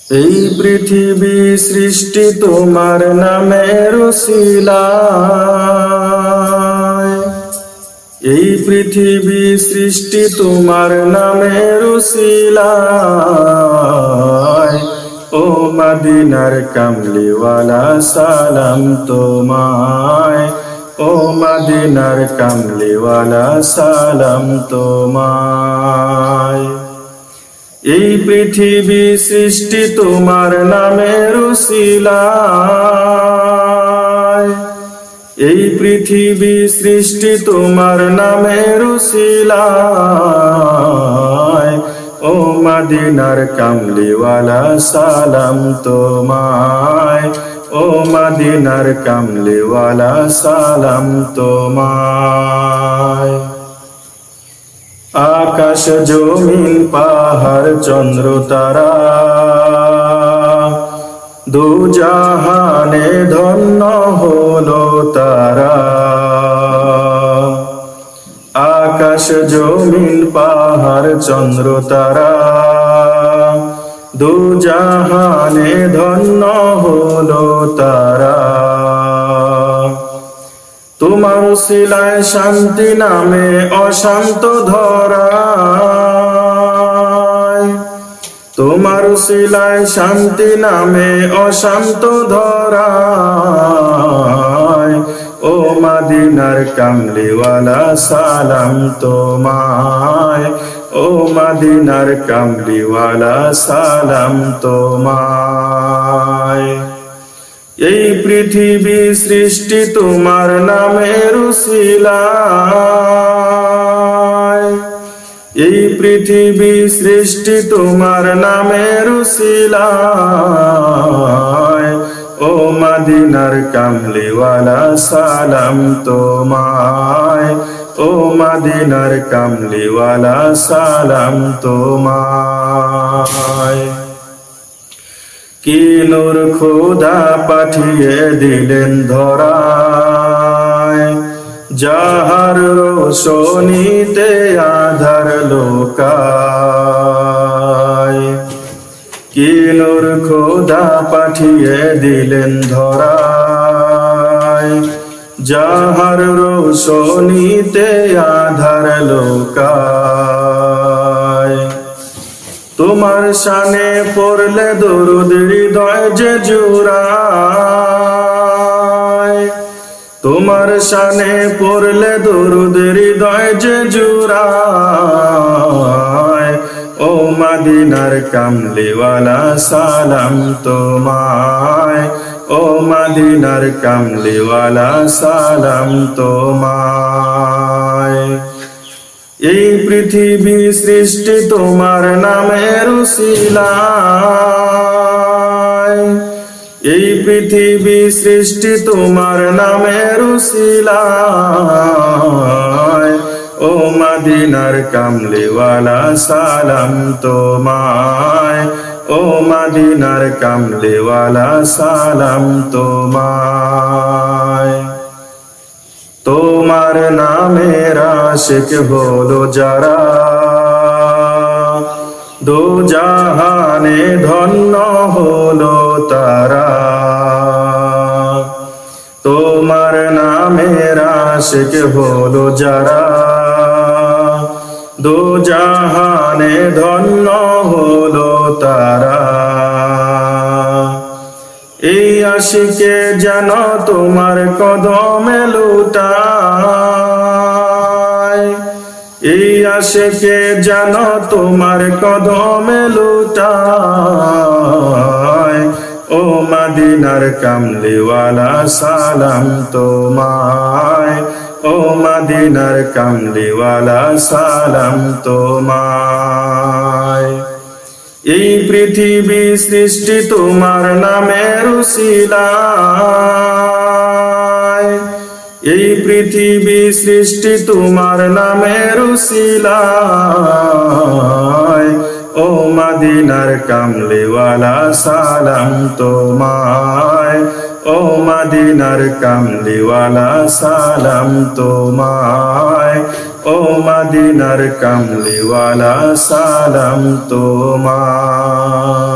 এই পৃথিবী সৃষ্টি তোমার নামের উসিলায়, এই পৃথিবী সৃষ্টি তোমার নামের উসিলায়। ও মদিনার কামলিওয়ালা সালাম তোমায়, ও মদিনার কামলিওয়ালা সালাম তোমায়। এই পৃথিবী সৃষ্টি তোমার নামের উসিলায়, এই পৃথিবী সৃষ্টি তোমার নামের উসিলায়। ও মদিনার কামলিওয়ালা সালাম তোমায়, ও মদিনার কামলিওয়ালা সালাম তোমায়। আকাশ জমিন পাহাড় চন্দ্র তারা, দু জাহানে ধন্য হলো তারা। আকাশ জমিন পাহাড় চন্দ্র তারা, দু জাহানে ধন্য হলো তারা। তোমার উসিলায় শান্তি নামে অশান্ত ধরায়, তোমার উসিলায় শান্তি নামে অশান্ত ধরায়। ও মদিনার কামলিওয়ালা সালাম তোমায়, ও মদিনার কামলিওয়ালা সালাম তোমায়। এই পৃথিবী সৃষ্টি তোমার নামের উসিলায়, এই পৃথিবী সৃষ্টি তোমার নামের উসিলায়। ও মদিনার কামলিওয়ালা সালাম তোমায়, ও মদিনার কামলিওয়ালা সালাম তোমায়। কি নূর খোদা পাঠিয়ে দিলেন ধরায়, যাহার রোশনীতে আধার লোকায়। কি নূর খোদা পাঠিয়ে দিলেন ধরায়, যাহার রোশনীতে আধার লোকায়। তোমার শানে পড়লে দরুদ হৃদয় যে জুড়ায়, তোমার শানে পড়লে দরুদ হৃদয় যে জুড়ায়। ও মদিনার কামলিওয়ালা সালাম তোমায়, ও মদিনার কামলিওয়ালা সালাম তোমায়। এই পৃথিবী সৃষ্টি তোমার নামের উসিলায়, এই পৃথিবী সৃষ্টি তোমার নামের উসিলায়। ও মদিনার কামলিওয়ালা সালাম তোমায়, ও মদিনার কামলিওয়ালা সালাম তোমায়। তোমার নামের আশিক হলো যারা, দু জাহানে ধন্য হলো তারা। তোমার নামের আশিক হলো যারা, দু জাহানে ধন্য হলো তারা। এই আশিকে যেন তোমার কদমে লুটায়, এই আশিকে যেন তোমার কদমে লুটায়। ও মদিনার কামলিওয়ালা সালাম তোমায়, ও মদিনার কামলিওয়ালা সালাম তোমায়। এই পৃথিবী সৃষ্টি তোমার নামের উসিলায়, এই পৃথিবী সৃষ্টি তোমার নামের উসিলায়। ও মদিনার কামলিওয়ালা সালাম তোমায়, ও মদিনার কামলিওয়ালা সালাম তোমায়, ও মদিনার কামলিওয়ালা সালাম তোমায়।